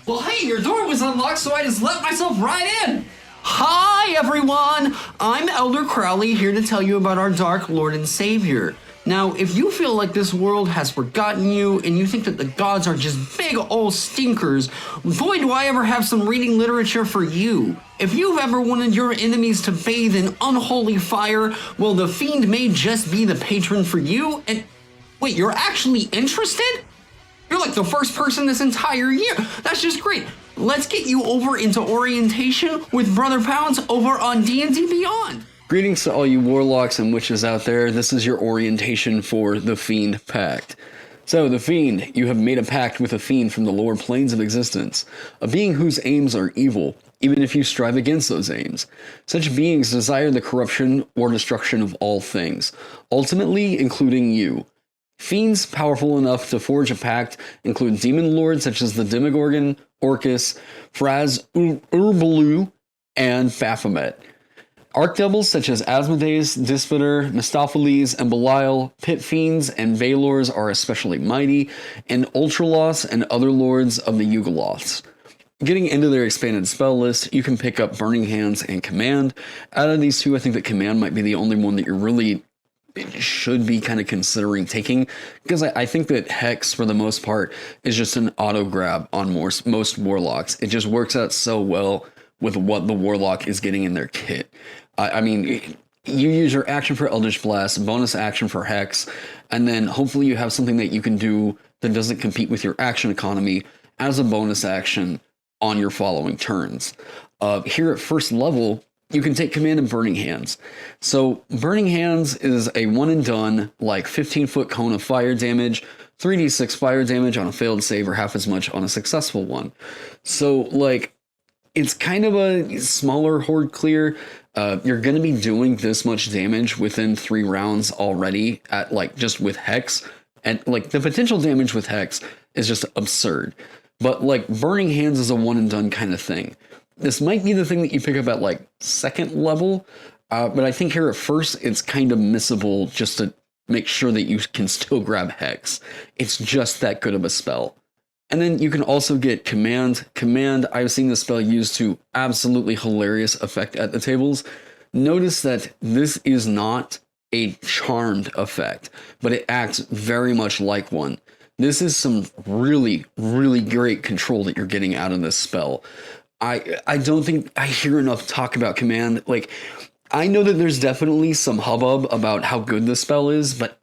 Well, hey, your door was unlocked, so I just let myself right in. Hi, everyone! I'm Elder Crowley, here to tell you about our Dark Lord and Savior. Now, if you feel like this world has forgotten you and you think that the gods are just big old stinkers, boy, do I ever have some reading literature for you. If you've ever wanted your enemies to bathe in unholy fire, well, the Fiend may just be the patron for you. And wait, you're actually interested? You're like the first person this entire year. That's just great. Let's get you over into orientation with Brother Pounds over on D&D Beyond. Greetings to all you warlocks and witches out there. This is your orientation for the Fiend Pact. So, the Fiend, you have made a pact with a fiend from the lower planes of existence, a being whose aims are evil, even if you strive against those aims. Such beings desire the corruption or destruction of all things, ultimately including you. Fiends powerful enough to forge a pact include demon lords such as the Demogorgon, Orcus, Fraz'Urb-luu, and Baphomet. Archdevils such as Asmodeus, Dispater, Mephistopheles, and Belial, pit fiends, and balors are especially mighty, and ultroloths and other lords of the yugoloths. Getting into their expanded spell list, you can pick up Burning Hands and Command. Out of these two, I think that Command might be the only one that you're really should be kind of considering taking, because I think that Hex, for the most part, is just an auto grab on most Warlocks. It just works out so well with what the Warlock is getting in their kit. I mean, you use your action for Eldritch Blast, bonus action for Hex, and then hopefully you have something that you can do that doesn't compete with your action economy as a bonus action on your following turns. Here at first level, you can take Command and Burning Hands. So Burning Hands is a one and done, like 15-foot cone of fire damage, 3d6 fire damage on a failed save or half as much on a successful one. So like, it's kind of a smaller horde clear. You're going to be doing this much damage within 3 rounds already at like just with Hex. And like the potential damage with Hex is just absurd. But like Burning Hands is a one and done kind of thing. This might be the thing that you pick up at like second level, but I think here at first it's kind of missable just to make sure that you can still grab Hex. It's just that good of a spell. And then you can also get Command. Command, I've seen this spell used to absolutely hilarious effect at the tables. Notice that this is not a charmed effect, but it acts very much like one. This is some really, really great control that you're getting out of this spell. I don't think I hear enough talk about Command. Like, I know that there's definitely some hubbub about how good this spell is, but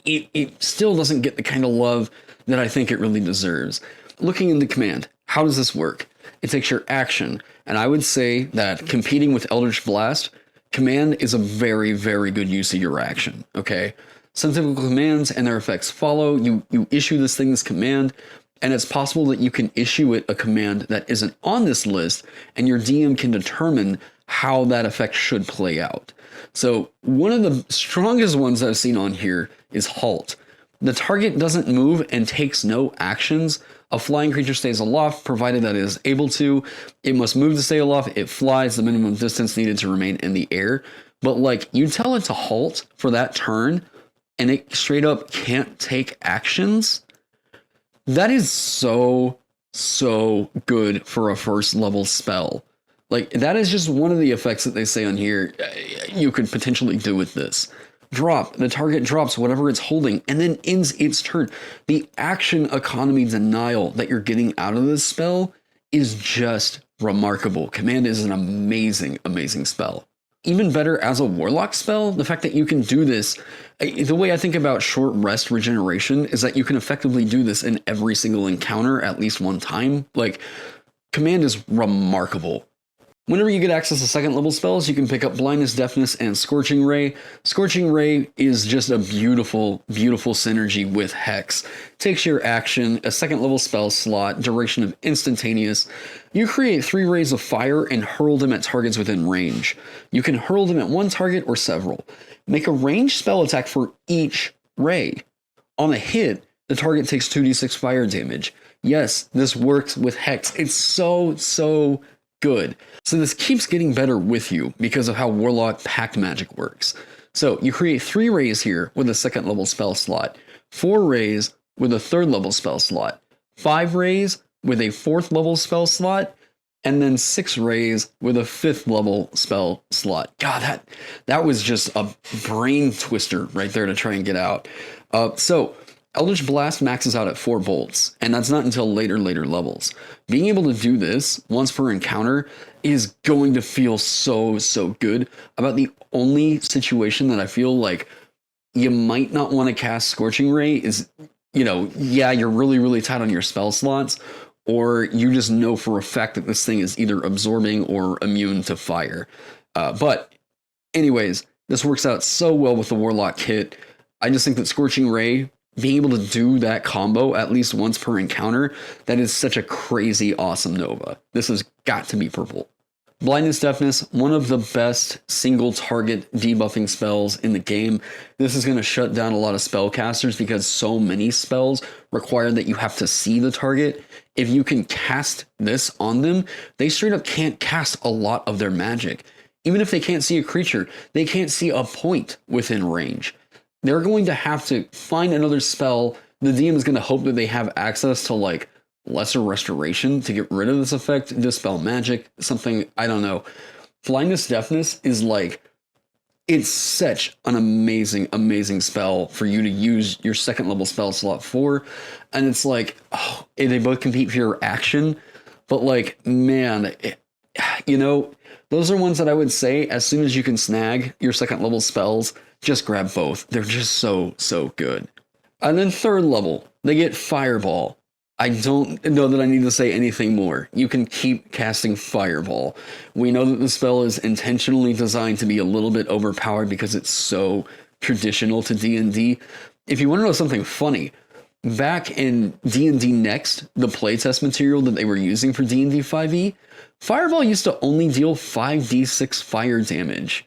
it still doesn't get the kind of love that I think it really deserves. Looking into Command, how does this work? It takes your action, and I would say that competing with Eldritch Blast, Command is a very, very good use of your action, okay? Some typical commands and their effects follow. You issue this thing as Command, and it's possible that you can issue it a command that isn't on this list, and your DM can determine how that effect should play out. So one of the strongest ones I've seen on here is Halt. The target doesn't move and takes no actions. A flying creature stays aloft, provided that it is able to. It must move to stay aloft. It flies the minimum distance needed to remain in the air. But like, you tell it to halt for that turn, and it straight up can't take actions. That is so good for a first level spell. Like, that is just one of the effects that they say on here you could potentially do with this. Drop. The target drops whatever it's holding and then ends its turn. The action economy denial that you're getting out of this spell is just remarkable. Command is an amazing, amazing spell. Even better as a Warlock spell, the fact that you can do this, the way I think about short rest regeneration is that you can effectively do this in every single encounter at least one time. Like, Command is remarkable. Whenever you get access to second level spells, you can pick up Blindness, Deafness, and Scorching Ray. Scorching Ray is just a beautiful, beautiful synergy with Hex. Takes your action, a second level spell slot, duration of instantaneous. You create 3 rays of fire and hurl them at targets within range. You can hurl them at one target or several. Make a ranged spell attack for each ray. On a hit, the target takes 2d6 fire damage. Yes, this works with Hex. It's so good. So this keeps getting better with you because of how Warlock Pact magic works. So you create 3 rays here with a second level spell slot, 4 rays with a third level spell slot, 5 rays with a 4th level spell slot, and then 6 rays with a 5th level spell slot. God, that was just a brain twister right there to try and get out. So Eldritch Blast maxes out at 4 bolts, and that's not until later levels. Being able to do this once per encounter is going to feel so good. About the only situation that I feel like you might not want to cast Scorching Ray is, yeah, you're really tight on your spell slots, or you just know for a fact that this thing is either absorbing or immune to fire. But anyways, this works out so well with the Warlock kit. I just think that Scorching Ray, being able to do that combo at least once per encounter, that is such a crazy awesome Nova. This has got to be purple. Blindness Deafness, one of the best single target debuffing spells in the game. This is going to shut down a lot of spellcasters because so many spells require that you have to see the target. If you can cast this on them, they straight up can't cast a lot of their magic. Even if they can't see a creature, they can't see a point within range. They're going to have to find another spell. The DM is going to hope that they have access to like Lesser Restoration to get rid of this effect, dispel magic, something, I don't know. Blindness Deafness is like, it's such an amazing spell for you to use your 2nd level spell slot for. And it's like, they both compete for your action, but like, man, those are ones that I would say as soon as you can snag your 2nd level spells, just grab both. They're just so good. And then 3rd level, they get Fireball. I don't know that I need to say anything more. You can keep casting Fireball. We know that the spell is intentionally designed to be a little bit overpowered because it's so traditional to D&D. If you want to know something funny, back in D&D Next, the playtest material that they were using for D&D 5e, Fireball used to only deal 5d6 fire damage.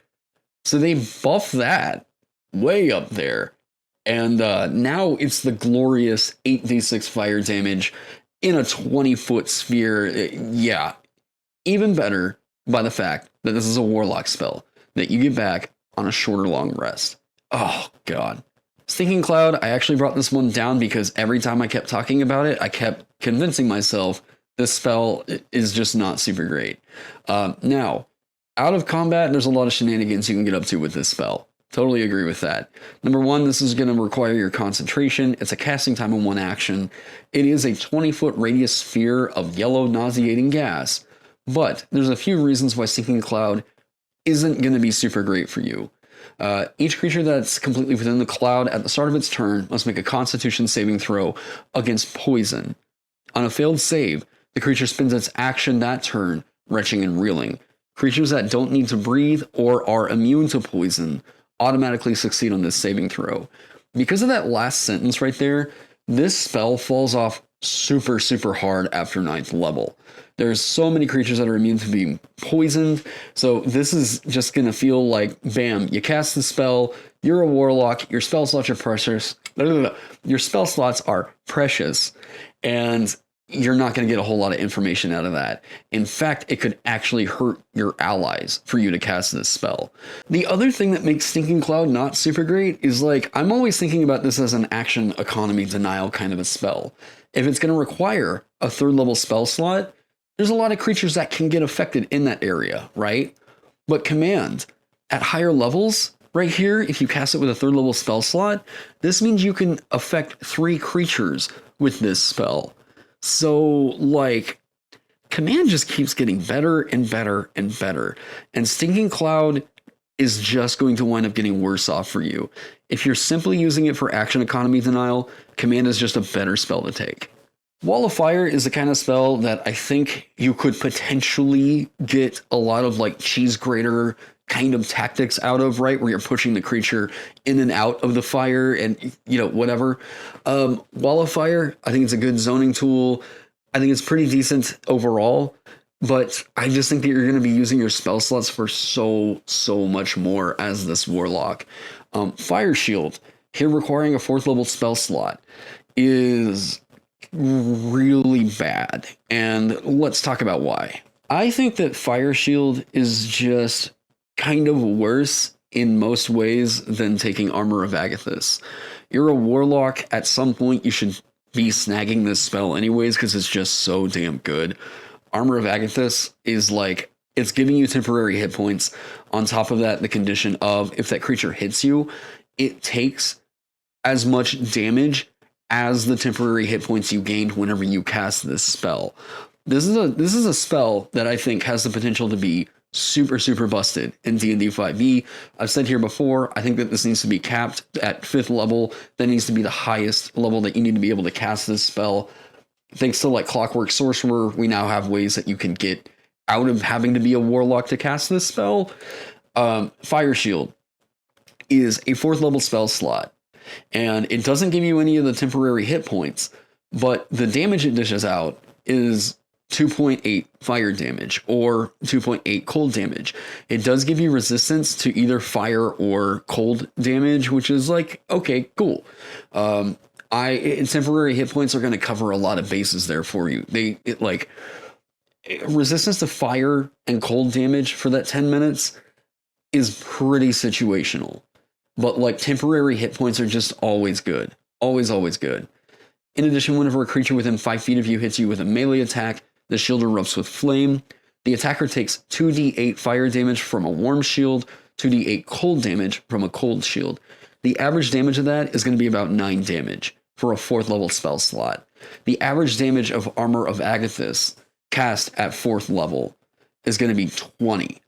So they buffed that way up there. And now it's the glorious 8d6 fire damage in a 20-foot sphere. Yeah, even better by the fact that this is a Warlock spell that you get back on a shorter long rest. Oh, God. Stinking Cloud, I actually brought this one down because every time I kept talking about it, I kept convincing myself this spell is just not super great. Now, out of combat, there's a lot of shenanigans you can get up to with this spell. Totally agree with that. Number 1, this is going to require your concentration. It's a casting time of 1 action. It is a 20-foot radius sphere of yellow nauseating gas. But there's a few reasons why Stinking Cloud isn't going to be super great for you. Each creature that's completely within the cloud at the start of its turn must make a Constitution saving throw against poison. On a failed save, the creature spends its action that turn, retching and reeling. Creatures that don't need to breathe or are immune to poison automatically succeed on this saving throw. Because of that last sentence right there, this spell falls off super hard after 9th level. There's so many creatures that are immune to being poisoned, so this is just going to feel like, bam, you cast the spell, you're a Warlock, your spell slots are precious, your spell slots are precious, and you're not going to get a whole lot of information out of that. In fact, it could actually hurt your allies for you to cast this spell. The other thing that makes Stinking Cloud not super great is like, I'm always thinking about this as an action economy denial kind of a spell. If it's going to require a 3rd level spell slot, there's a lot of creatures that can get affected in that area, right? But Command, at higher levels, right here, if you cast it with a 3rd level spell slot, this means you can affect 3 creatures with this spell. So, like, Command just keeps getting better and better and better. And Stinking Cloud is just going to wind up getting worse off for you. If you're simply using it for action economy denial, Command is just a better spell to take. Wall of Fire is the kind of spell that I think you could potentially get a lot of, like, cheese grater kind of tactics out of, right? Where you're pushing the creature in and out of the fire and, whatever. Wall of Fire, I think it's a good zoning tool. I think it's pretty decent overall, but I just think that you're going to be using your spell slots for so much more as this Warlock. Fire Shield, here requiring a 4th level spell slot, is really bad. And let's talk about why. I think that Fire Shield is just kind of worse in most ways than taking Armor of Agathis. You're a Warlock, at some point you should be snagging this spell anyways because it's just so damn good. Armor of Agathis is like, it's giving you temporary hit points. On top of that, the condition of if that creature hits you, it takes as much damage as the temporary hit points you gained whenever you cast this spell. This is a spell that I think has the potential to be super, super busted in D&D 5e. I've said here before, I think that this needs to be capped at 5th level. That needs to be the highest level that you need to be able to cast this spell. Thanks to like Clockwork Sorcerer, we now have ways that you can get out of having to be a warlock to cast this spell. Fire Shield is a 4th level spell slot, and it doesn't give you any of the temporary hit points, but the damage it dishes out is 2.8 fire damage or 2.8 cold damage. It does give you resistance to either fire or cold damage, which is like, okay, cool. Temporary hit points are going to cover a lot of bases there for you. Resistance to fire and cold damage for that 10 minutes is pretty situational, but like temporary hit points are just always good. Always, always good. In addition, whenever a creature within 5 feet of you hits you with a melee attack, the shield erupts with flame. The attacker takes 2d8 fire damage from a warm shield, 2d8 cold damage from a cold shield. The average damage of that is going to be about 9 damage for a 4th level spell slot. The average damage of Armor of Agathis cast at 4th level is going to be 20.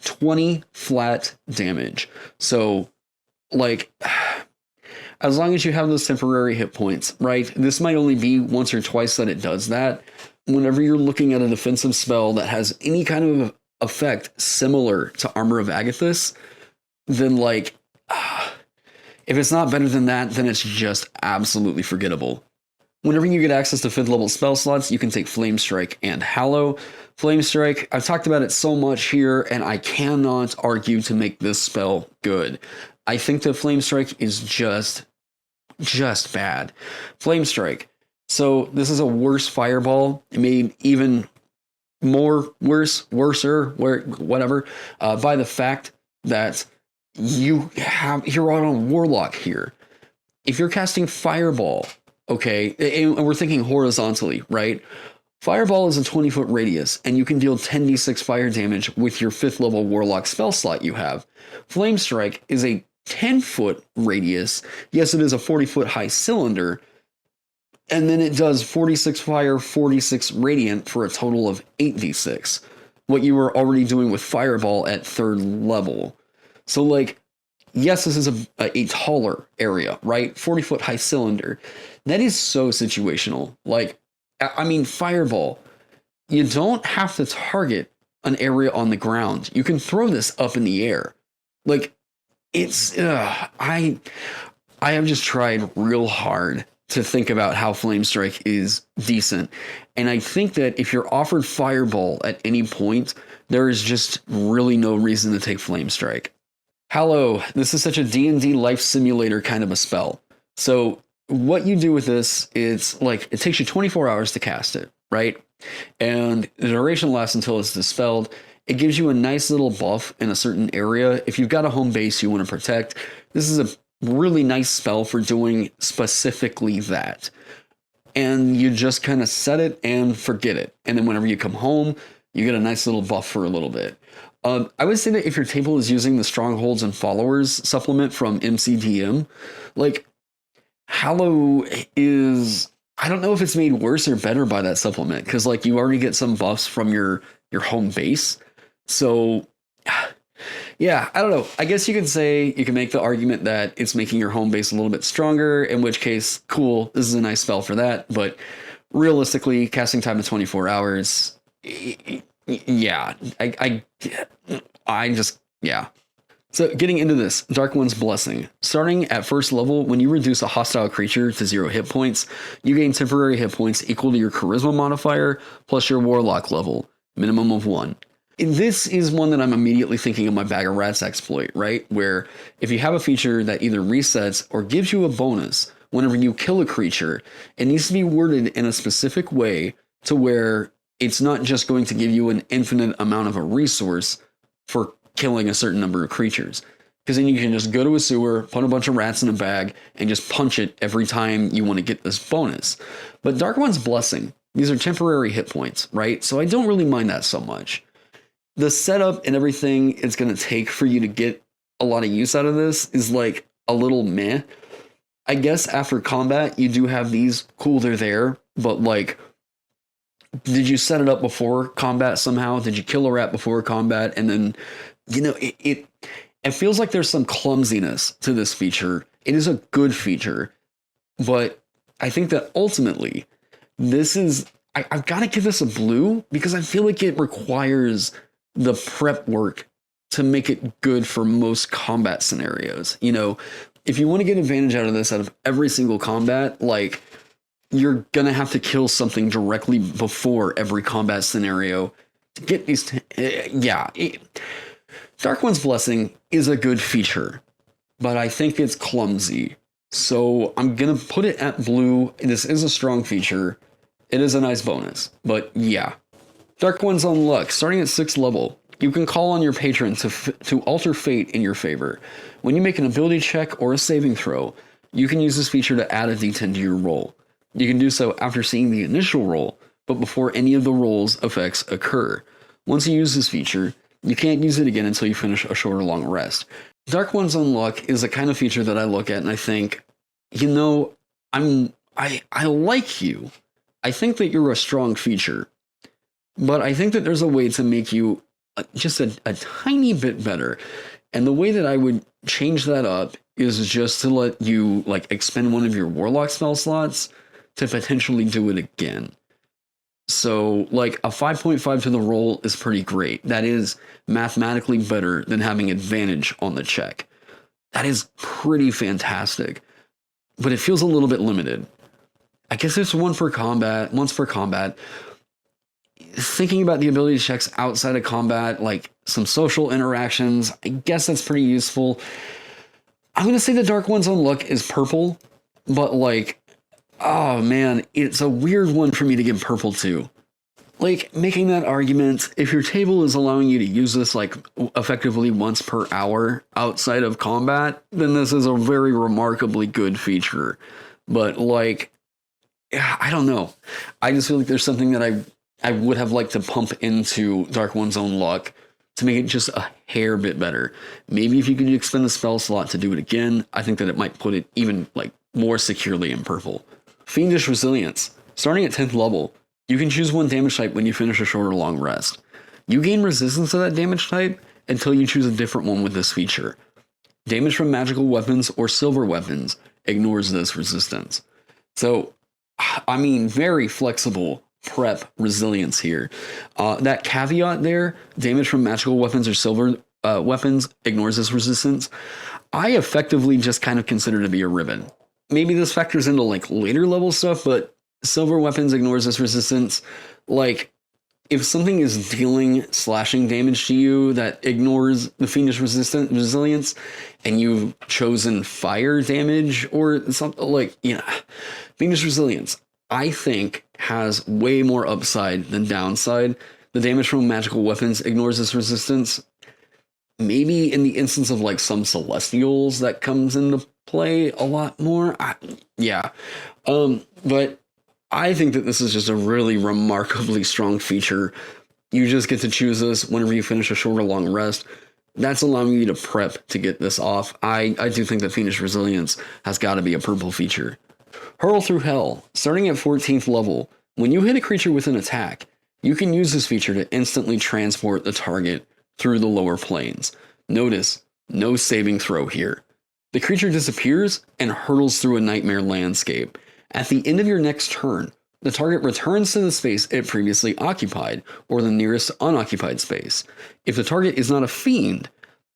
20 flat damage. So, like, as long as you have those temporary hit points, right? This might only be once or twice that it does that. Whenever you're looking at a defensive spell that has any kind of effect similar to Armor of Agathis, then like, if it's not better than that, then it's just absolutely forgettable. Whenever you get access to 5th level spell slots, you can take Flame Strike and Hallow. Flame Strike, I've talked about it so much here, and I cannot argue to make this spell good. I think that Flame Strike is just bad. Flame Strike. So this is a worse fireball. It made even worser, whatever, by the fact that you're on a warlock here. If you're casting fireball, okay, and we're thinking horizontally, right? Fireball is a 20-foot radius, and you can deal 10d6 fire damage with your 5th level warlock spell slot you have. Flame Strike is a 10-foot radius. Yes, it is a 40-foot high cylinder, and then it does 46 fire, 46 radiant for a total of 8d6. What you were already doing with fireball at 3rd level. So, like, yes, this is a taller area, right? 40-foot high cylinder. That is so situational. Like, I mean, fireball, you don't have to target an area on the ground. You can throw this up in the air. Like, it's, I have just tried real hard to think about how Flame Strike is decent. And I think that if you're offered fireball at any point, there is just really no reason to take Flame Strike. Hallow, this is such a D&D life simulator kind of a spell. So what you do with this is, like, it takes you 24 hours to cast it, right? And the duration lasts until it's dispelled. It gives you a nice little buff in a certain area. If you've got a home base you want to protect, this is a really nice spell for doing specifically that. And you just kind of set it and forget it. And then whenever you come home, you get a nice little buff for a little bit. I would say that if your table is using the Strongholds and Followers supplement from MCDM, like, Hallow is, I don't know if it's made worse or better by that supplement, because, like, you already get some buffs from your home base. So, yeah, I don't know. I guess you could say, you can make the argument that it's making your home base a little bit stronger, in which case, cool, this is a nice spell for that. But realistically, casting time of 24 hours, yeah, yeah. So getting into this, Dark One's Blessing. Starting at 1st level, when you reduce a hostile creature to 0 hit points, you gain temporary hit points equal to your Charisma modifier plus your Warlock level, minimum of 1. This is one that I'm immediately thinking of my Bag of Rats exploit, right? Where if you have a feature that either resets or gives you a bonus whenever you kill a creature, it needs to be worded in a specific way to where it's not just going to give you an infinite amount of a resource for killing a certain number of creatures. because then you can just go to a sewer, put a bunch of rats in a bag, and just punch it every time you want to get this bonus. But Dark One's Blessing, these are temporary hit points, right? So I don't really mind that so much. The setup and everything it's going to take for you to get a lot of use out of this is like a little meh. I guess after combat, you do have these, cool, they're there, but like, did you set it up before combat somehow? Did you kill a rat before combat? And then, it feels like there's some clumsiness to this feature. It is a good feature, but I think that ultimately this is, I've got to give this a blue because I feel like it requires the prep work to make it good for most combat scenarios. If you want to get advantage out of this, out of every single combat, like you're going to have to kill something directly before every combat scenario to get these. Dark One's Blessing is a good feature, but I think it's clumsy. So I'm going to put it at blue. This is a strong feature. It is a nice bonus, but yeah. Dark One's Unluck, starting at 6th level. You can call on your patron to alter fate in your favor. When you make an ability check or a saving throw, you can use this feature to add a d10 to your roll. You can do so after seeing the initial roll, but before any of the roll's effects occur. Once you use this feature, you can't use it again until you finish a short or long rest. Dark One's Unluck is the kind of feature that I look at and I think, I like you. I think that you're a strong feature, but I think that there's a way to make you just a tiny bit better. And the way that I would change that up is just to let you expend one of your Warlock spell slots to potentially do it again. So a 5.5 to the roll is pretty great. That is mathematically better than having advantage on the check. That is pretty fantastic, but it feels a little bit limited. I guess it's once per combat. Thinking about the ability checks outside of combat, like some social interactions, I guess that's pretty useful. I'm going to say the Dark One's Unluck is purple, but oh man, it's a weird one for me to give purple to. Making that argument, if your table is allowing you to use this effectively once per hour outside of combat, then this is a very remarkably good feature. But I don't know. I just feel like there's something that I would have liked to pump into Dark One's Unluck to make it just a hair bit better. Maybe if you could expend a spell slot to do it again, I think that it might put it even more securely in purple. Fiendish Resilience. Starting at 10th level, you can choose one damage type when you finish a short or long rest. You gain resistance to that damage type until you choose a different one with this feature. Damage from magical weapons or silver weapons ignores this resistance. So, very flexible prep resilience here. That caveat there, damage from magical weapons or silver weapons ignores this resistance, I effectively just kind of consider to be a ribbon. Maybe this factors into later level stuff, but silver weapons ignores this resistance. If something is dealing slashing damage to you that ignores the Fiendish Resilience, and you've chosen fire damage or something Fiendish Resilience, I think, has way more upside than downside. The damage from magical weapons ignores this resistance. Maybe in the instance of some Celestials that comes into play a lot more. But I think that this is just a really remarkably strong feature. You just get to choose this whenever you finish a short or long rest. That's allowing you to prep to get this off. I do think that Fiendish Resilience has got to be a purple feature. Hurl through Hell. Starting at 14th level, when you hit a creature with an attack, you can use this feature to instantly transport the target through the lower planes. Notice, no saving throw here. The creature disappears and hurtles through a nightmare landscape. At the end of your next turn, the target returns to the space it previously occupied, or the nearest unoccupied space. If the target is not a fiend,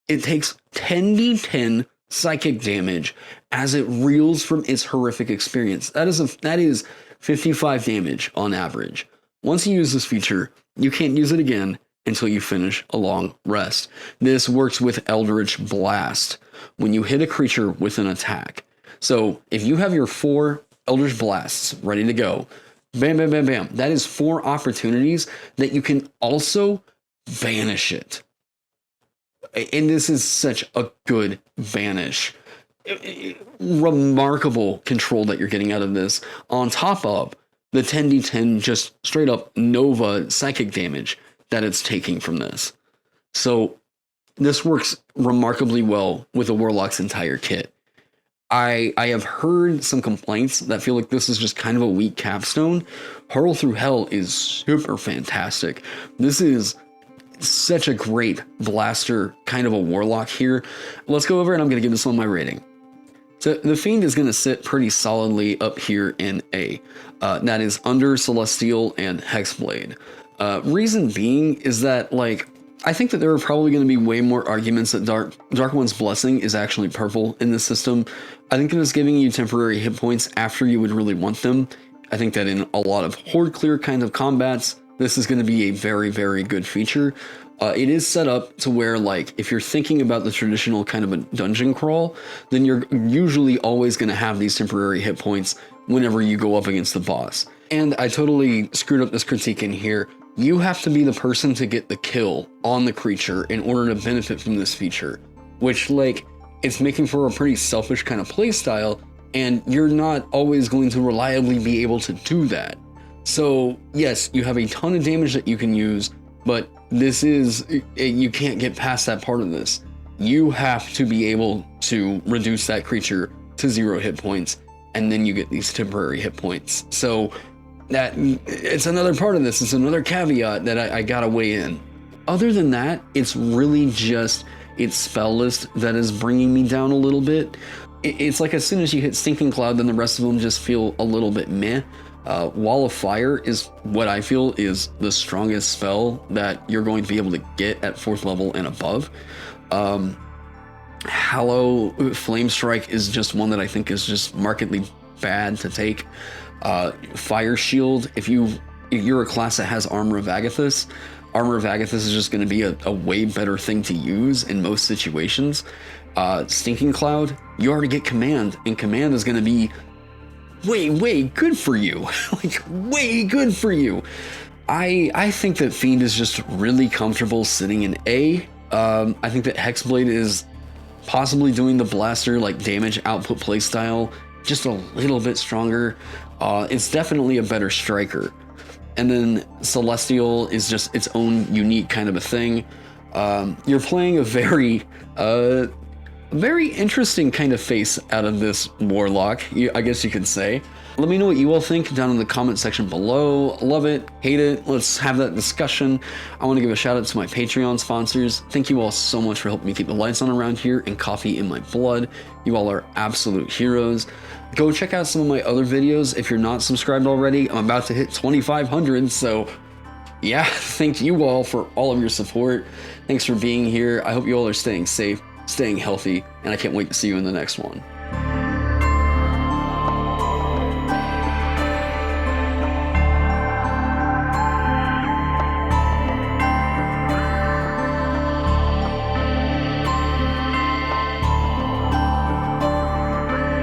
it takes 10d10 psychic damage as it reels from its horrific experience. That is 55 damage on average. Once you use this feature, you can't use it again until you finish a long rest. This works with Eldritch Blast when you hit a creature with an attack. So if you have your 4 Eldritch Blasts ready to go, bam, bam, bam, bam, that is 4 opportunities that you can also banish it. And this is such a good banish. Remarkable control that you're getting out of this, on top of the 10d10 just straight up Nova psychic damage that it's taking from this. So this works remarkably well with the Warlock's entire kit. I have heard some complaints that feel like this is just kind of a weak capstone. Hurl through Hell is super fantastic. This is such a great blaster kind of a Warlock here. Let's go over and I'm going to give this one my rating. So the Fiend is going to sit pretty solidly up here in A. That is under Celestial and Hexblade. Reason being is that, like, I think that there are probably going to be way more arguments that Dark One's Blessing is actually purple in this system. I think that it's giving you temporary hit points after you would really want them. I think that in a lot of horde clear kind of combats, this is going to be a very, very good feature. It is set up to where, like, if you're thinking about the traditional kind of a dungeon crawl, then you're usually always going to have these temporary hit points whenever you go up against the boss. And I totally screwed up this critique in here. You have to be the person to get the kill on the creature in order to benefit from this feature, which, like, it's making for a pretty selfish kind of playstyle, and you're not always going to reliably be able to do that. So yes, you have a ton of damage that you can use, but this is, you can't get past that part of this. You have to be able to reduce that creature to 0 hit points, and then you get these temporary hit points. So that, it's another part of this. It's another caveat that I gotta weigh in. Other than that, it's really just its spell list that is bringing me down a little bit. It's like as soon as you hit Stinking Cloud, then the rest of them just feel a little bit meh. Wall of Fire is what I feel is the strongest spell that you're going to be able to get at 4th level and above. Hallow Flame Strike is just one that I think is just markedly bad to take. Fire Shield, if you're a class that has Armor of Agathis, Armor of Agathis is just going to be a way better thing to use in most situations. Stinking Cloud, you already get Command, and Command is going to be way good for you. Like, way good for you. I think that Fiend is just really comfortable sitting in A. I think that Hexblade is possibly doing the blaster like damage output playstyle just a little bit stronger. It's definitely a better striker. And then Celestial is just its own unique kind of a thing. You're playing a very interesting kind of face out of this Warlock, I guess you could say. Let me know what you all think down in the comment section below. Love it, hate it, let's have that discussion. I want to give a shout out to my Patreon sponsors. Thank you all so much for helping me keep the lights on around here and coffee in my blood. You all are absolute heroes. Go check out some of my other videos if you're not subscribed already. I'm about to hit 2,500, so yeah, thank you all for all of your support. Thanks for being here. I hope you all are staying safe, staying healthy, and I can't wait to see you in the next one.